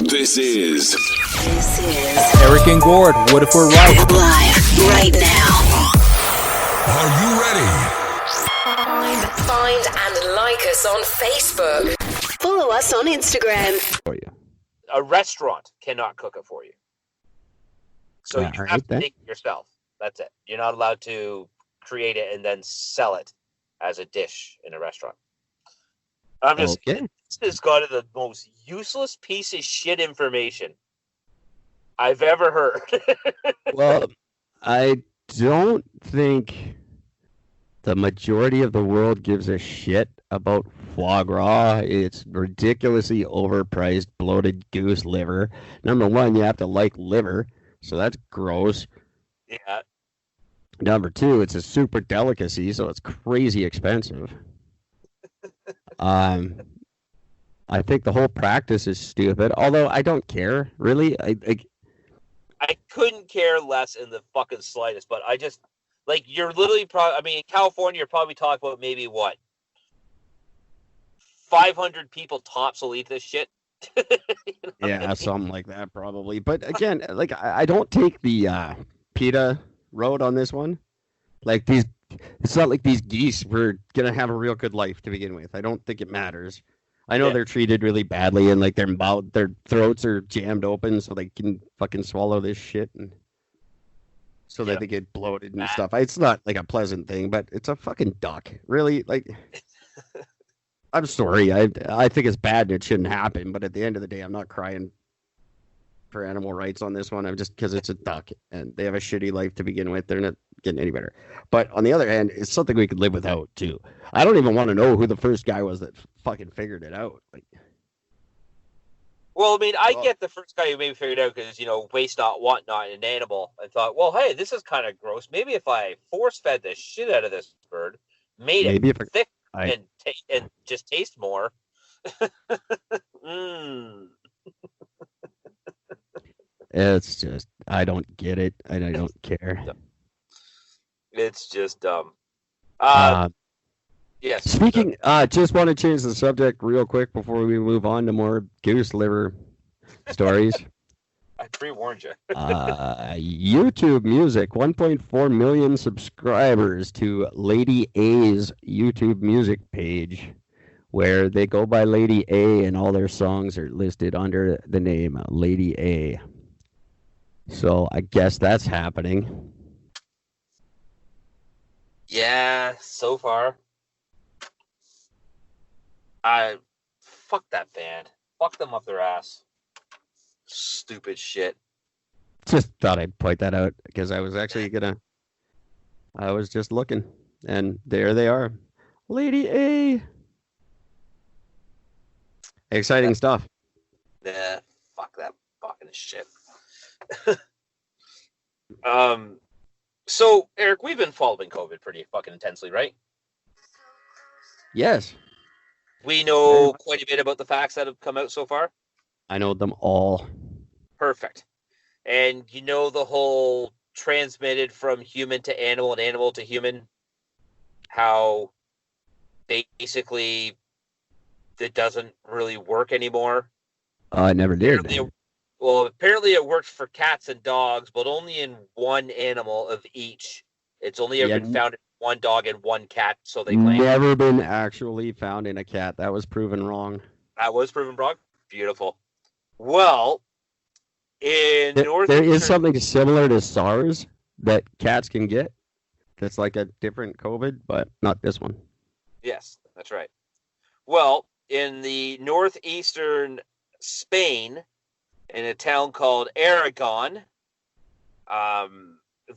This is Eric and Gord. What if we're right? Live right now. Are you ready? Find and like us on Facebook. Follow us on Instagram. For you. A restaurant cannot cook it for you. So you All have right, to make it yourself. That's it. You're not allowed to create it and then sell it as a dish in a restaurant. I'm just, Okay. This has got the most useless piece of shit information I've ever heard. Well, I don't think the majority of the world gives a shit about foie gras. It's ridiculously overpriced, bloated goose liver. Number one, you have to like liver, so that's gross. Yeah. Number two, it's a super delicacy, so it's crazy expensive. I think the whole practice is stupid, although I don't care, really. I couldn't care less in the fucking slightest, but I just, like, you're literally probably, I mean, in California, you're probably talking about maybe, what, 500 people tops will eat this shit? You know what I Yeah, mean? something like that, probably. But again, like, I don't take the PETA road on this one. Like, it's not like these geese were going to have a real good life to begin with. I don't think it matters. I know Yeah. they're treated really badly, and like their throats are jammed open so they can fucking swallow this shit, and so that they get bloated and stuff. It's not like a pleasant thing, but it's a fucking duck. Really, like, I'm sorry. I think it's bad and it shouldn't happen, but at the end of the day, I'm not crying for animal rights on this one. I'm just because it's a duck and they have a shitty life to begin with. They're not getting any better. But on the other hand, it's something we could live without too. I don't even want to know who the first guy was that fucking figured it out. Like, Well, I mean, I get the first guy who maybe figured it out because, you know, waste not, want not, an animal. I thought, well, hey, this is kind of gross. Maybe if I force-fed the shit out of this bird, made maybe it if thick I and just taste more. Mm. it's just I don't get it and I don't care. It's just dumb. Yes. Speaking, just want to change the subject real quick before we move on to more goose liver stories. I pre-warned you. YouTube Music, 1.4 million subscribers to Lady A's YouTube Music page, where they go by Lady A and all their songs are listed under the name Lady A. So I guess that's happening. Yeah, so far. Fuck that band. Fuck them up their ass. Stupid shit. Just thought I'd point that out because I was actually I was just looking, and there they are. Lady A. Exciting stuff. Nah, fuck that fucking shit. So, Eric, we've been following COVID pretty fucking intensely, right? Yes, We know quite a bit about the facts that have come out so far. I know them all. Perfect. And you know the whole transmitted from human to animal and animal to human, how basically it doesn't really work anymore. I never did. Apparently it worked for cats and dogs, but only in one animal of each. It's only ever been found in one dog and one cat, so they claim. Never been actually found in a cat. That was proven wrong. That was proven wrong? Beautiful. Well, in there is something similar to SARS that cats can get. That's like a different COVID, but not this one. Yes, that's right. Well, in the northeastern Spain, in a town called Aragon,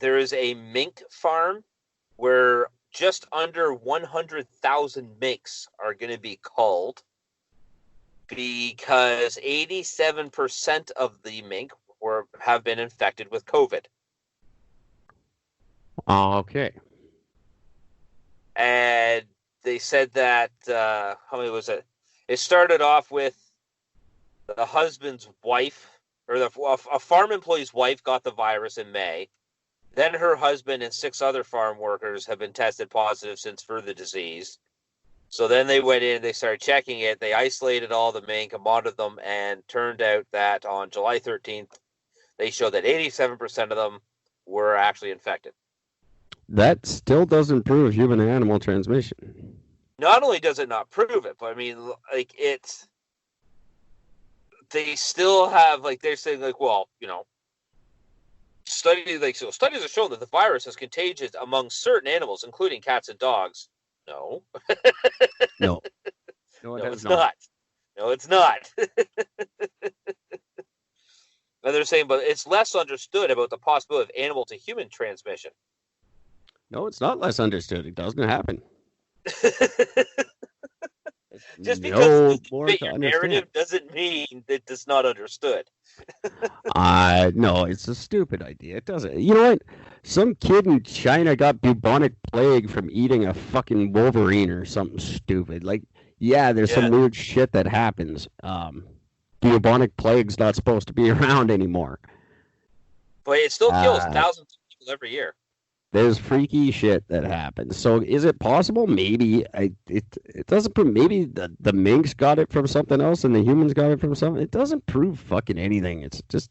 there is a mink farm where just under 100,000 minks are going to be culled because 87% of the mink have been infected with COVID. Okay. And they said that, how many was it? It started off with the husband's wife, or a farm employee's wife got the virus in May. Then her husband and 6 other farm workers have been tested positive since for the disease. So then they went in, they started checking it, they isolated all the mink and monitored them, and turned out that on July 13th, they showed that 87% of them were actually infected. That still doesn't prove human-animal transmission. Not only does it not prove it, but I mean, like, they still have, like, they're saying, like, well, studies have shown that the virus is contagious among certain animals, including cats and dogs. No. No. No, it's not. No, it's not. And they're saying, but it's less understood about the possibility of animal to human transmission. No, it's not less understood. It doesn't happen. Just because more fit to your understand. narrative doesn't mean that it's not understood. No, it's a stupid idea. It doesn't. You know what? Some kid in China got bubonic plague from eating a fucking wolverine or something stupid. Like, yeah, there's some weird shit that happens. Bubonic plague's not supposed to be around anymore. But it still kills thousands of people every year. There's freaky shit that happens. So is it possible? Maybe. It doesn't prove. Maybe the minks got it from something else and the humans got it from something. It doesn't prove fucking anything. It's just,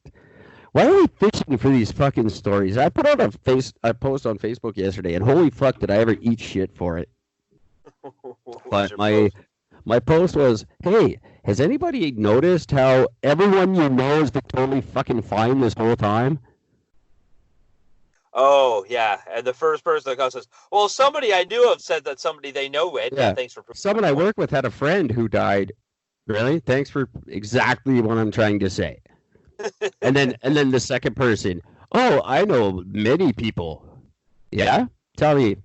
why are we fishing for these fucking stories? I put out a post on Facebook yesterday, and holy fuck, did I ever eat shit for it? But my post was, hey, has anybody noticed how everyone you know has been totally fucking fine this whole time? Oh, yeah. And the first person that comes says, well, somebody I knew of said that somebody they know it. Yeah. Thanks for someone I work with had a friend who died. Really? Thanks for exactly what I'm trying to say. and then the second person, oh, I know many people. Yeah? Tell me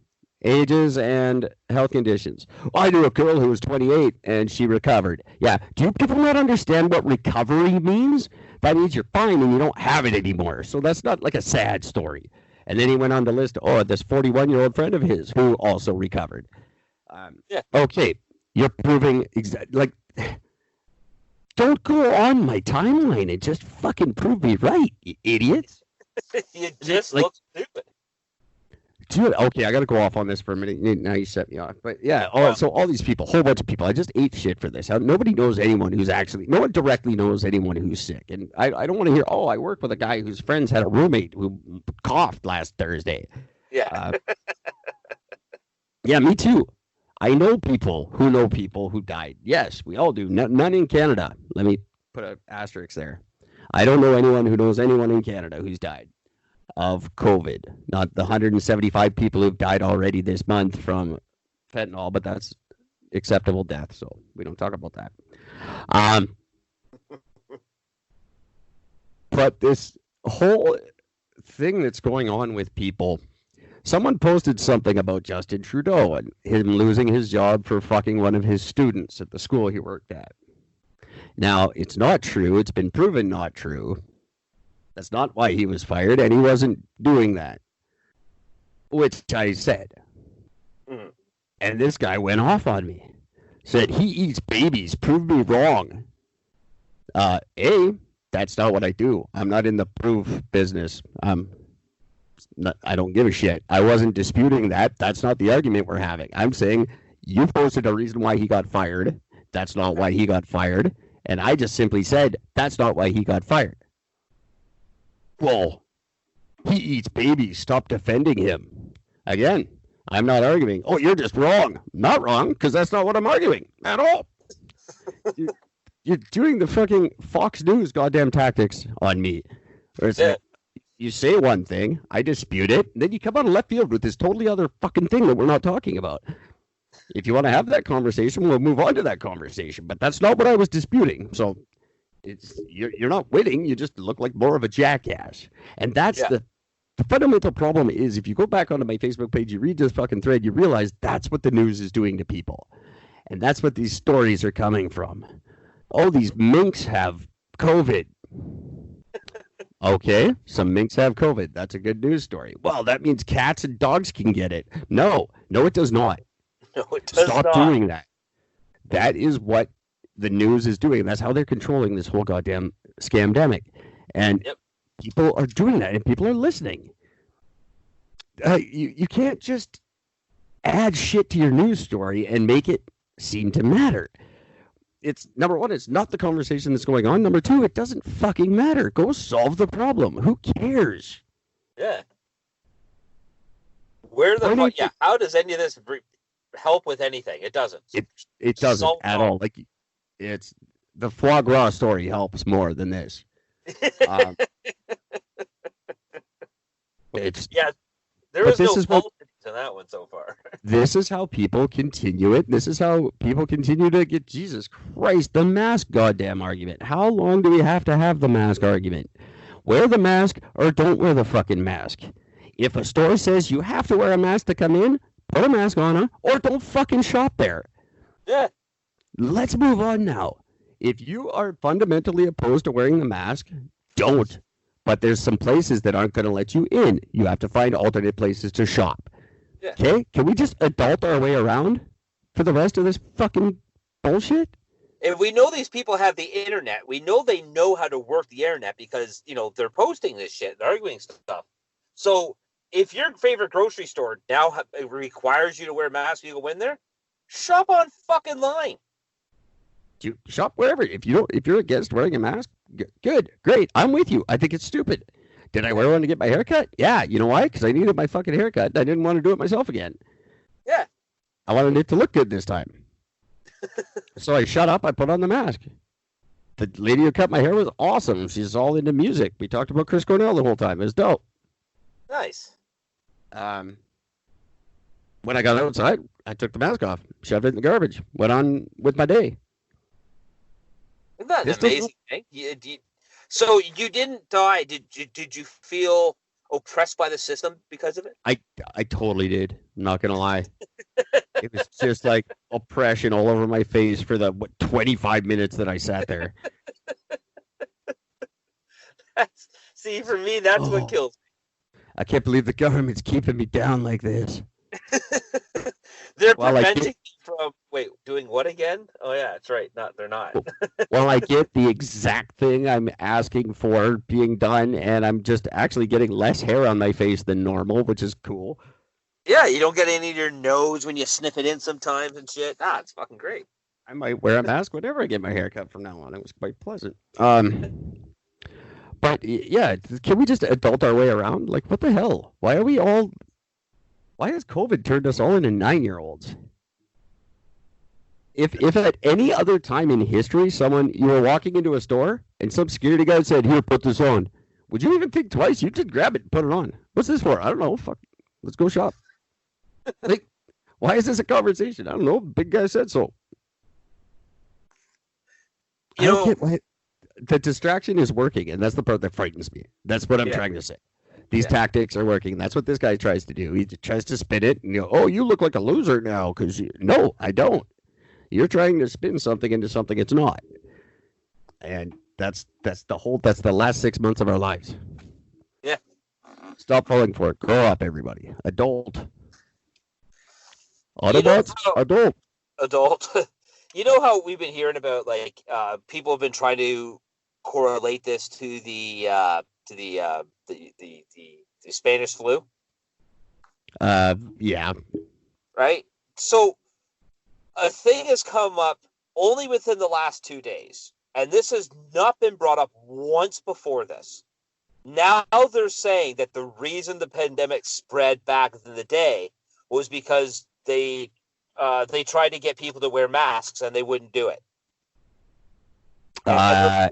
ages and health conditions. Oh, I knew a girl who was 28 and she recovered. Yeah. Do you people not understand what recovery means? That means you're fine and you don't have it anymore. So that's not like a sad story. And then he went on to list, this 41-year-old friend of his who also recovered. Okay, you're proving don't go on my timeline and just fucking prove me right, you idiots. You just look stupid. Dude, okay, I got to go off on this for a minute. Now you set me off. But yeah, so all these people, whole bunch of people, I just ate shit for this. Nobody knows anyone who's no one directly knows anyone who's sick. And I don't want to hear, I work with a guy whose friends had a roommate who coughed last Thursday. Yeah. Yeah, me too. I know people who died. Yes, we all do. None in Canada. Let me put an asterisk there. I don't know anyone who knows anyone in Canada who's died of COVID, not the 175 people who've died already this month from fentanyl, but that's acceptable death, so we don't talk about that. But this whole thing that's going on with people, someone posted something about Justin Trudeau and him losing his job for fucking one of his students at the school he worked at. Now, it's not true. It's been proven not true. That's not why he was fired, and he wasn't doing that, which I said. Mm. And this guy went off on me. Said, he eats babies. Prove me wrong. That's not what I do. I'm not in the proof business. I don't give a shit. I wasn't disputing that. That's not the argument we're having. I'm saying you posted a reason why he got fired. That's not why he got fired. And I just simply said, that's not why he got fired. Well, he eats babies. Stop defending him. Again, I'm not arguing. Oh, you're just wrong. Not wrong, because that's not what I'm arguing at all. You're doing the fucking Fox News goddamn tactics on me. Where it's like, you say one thing, I dispute it, and then you come out of left field with this totally other fucking thing that we're not talking about. If you want to have that conversation, we'll move on to that conversation. But that's not what I was disputing. So you're not winning. You just look like more of a jackass. And that's the fundamental problem is if you go back onto my Facebook page, you read this fucking thread, you realize that's what the news is doing to people. And that's what these stories are coming from. Oh, these minks have COVID. Okay, some minks have COVID. That's a good news story. Well, that means cats and dogs can get it. No, it does not. No, it does not. Stop doing that. That is what the news is doing. That's how they're controlling this whole goddamn scamdemic. And people are doing that, and people are listening. You can't just add shit to your news story and make it seem to matter. It's number one, it's not the conversation that's going on. Number two, it doesn't fucking matter. Go solve the problem. Who cares? Yeah. Where the fuck? Yeah. How does any of this help with anything? It doesn't. It doesn't at all. Like, it's the foie gras story helps more than this. It's there is no politics in that one so far. This is how people continue it. This is how people continue to get, Jesus Christ, the mask goddamn argument. How long do we have to have the mask argument? Wear the mask or don't wear the fucking mask. If a store says you have to wear a mask to come in, put a mask on, or don't fucking shop there. Yeah. Let's move on now. If you are fundamentally opposed to wearing the mask, don't. But there's some places that aren't going to let you in. You have to find alternate places to shop. Yeah. Okay? Can we just adult our way around for the rest of this fucking bullshit? And we know these people have the internet. We know they know how to work the internet because, they're posting this shit, they're arguing stuff. So if your favorite grocery store now requires you to wear a mask when you go in there, shop on fucking line. You shop wherever. If you're against wearing a mask, good, great. I'm with you. I think it's stupid. Did I wear one to get my haircut? Yeah. You know why? Because I needed my fucking haircut. I didn't want to do it myself again. Yeah. I wanted it to look good this time. So I shut up. I put on the mask. The lady who cut my hair was awesome. She's all into music. We talked about Chris Cornell the whole time. It was dope. Nice. When I got outside, I took the mask off, shoved it in the garbage, went on with my day. Isn't that an amazing thing? So you didn't die. Did you feel oppressed by the system because of it? I totally did. I'm not gonna lie. It was just like oppression all over my face for the 25 minutes that I sat there. See, for me, that's what kills me. I can't believe the government's keeping me down like this. They're preventing me from doing what again? Oh yeah, that's right. They're not. Well, I get the exact thing I'm asking for being done, and I'm just actually getting less hair on my face than normal, which is cool. Yeah, you don't get any of your nose when you sniff it in sometimes and shit. It's fucking great. I might wear a mask whenever I get my hair cut from now on. It was quite pleasant. But yeah, can we just adult our way around? Like, what the hell? Why has COVID turned us all into 9-year-olds? If at any other time in history, you were walking into a store and some security guard said, "Here, put this on," would you even think twice? You just grab it and put it on. What's this for? I don't know. Fuck. Let's go shop. Like, why is this a conversation? I don't know. Big guy said so. I don't get why. The distraction is working, and that's the part that frightens me. That's what I'm trying to say. These tactics are working. That's what this guy tries to do. He tries to spin it, and you look like a loser now because no, I don't. You're trying to spin something into something it's not, and that's the last 6 months of our lives. Yeah. Stop falling for it. Grow up, everybody. Adult. Autobots. Adult. You know how we've been hearing about people have been trying to correlate this to the Spanish flu? Yeah. Right? So a thing has come up only within the last 2 days, and this has not been brought up once before this. Now they're saying that the reason the pandemic spread back in the day was because they tried to get people to wear masks and they wouldn't do it. All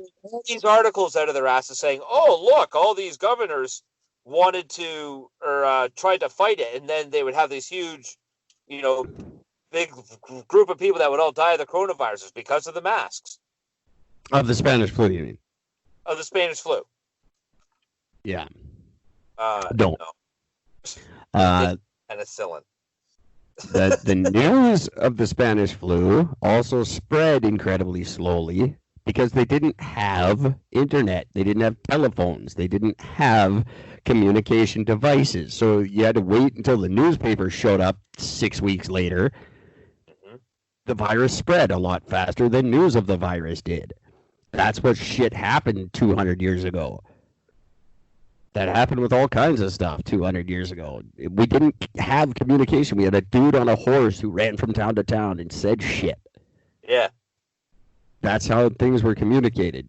these articles out of their asses saying, "Oh, look, all these governors wanted to or tried to fight it, and then they would have this huge, big group of people that would all die of the coronavirus because of the masks." Of the Spanish flu, you mean? Of the Spanish flu. Yeah. No. Penicillin. The news of the Spanish flu also spread incredibly slowly because they didn't have internet. They didn't have telephones. They didn't have communication devices. So you had to wait until the newspaper showed up 6 weeks later. Mm-hmm. The virus spread a lot faster than news of the virus did. That's what shit happened 200 years ago. That happened with all kinds of stuff 200 years ago. We didn't have communication. We had a dude on a horse who ran from town to town and said shit. Yeah. That's how things were communicated.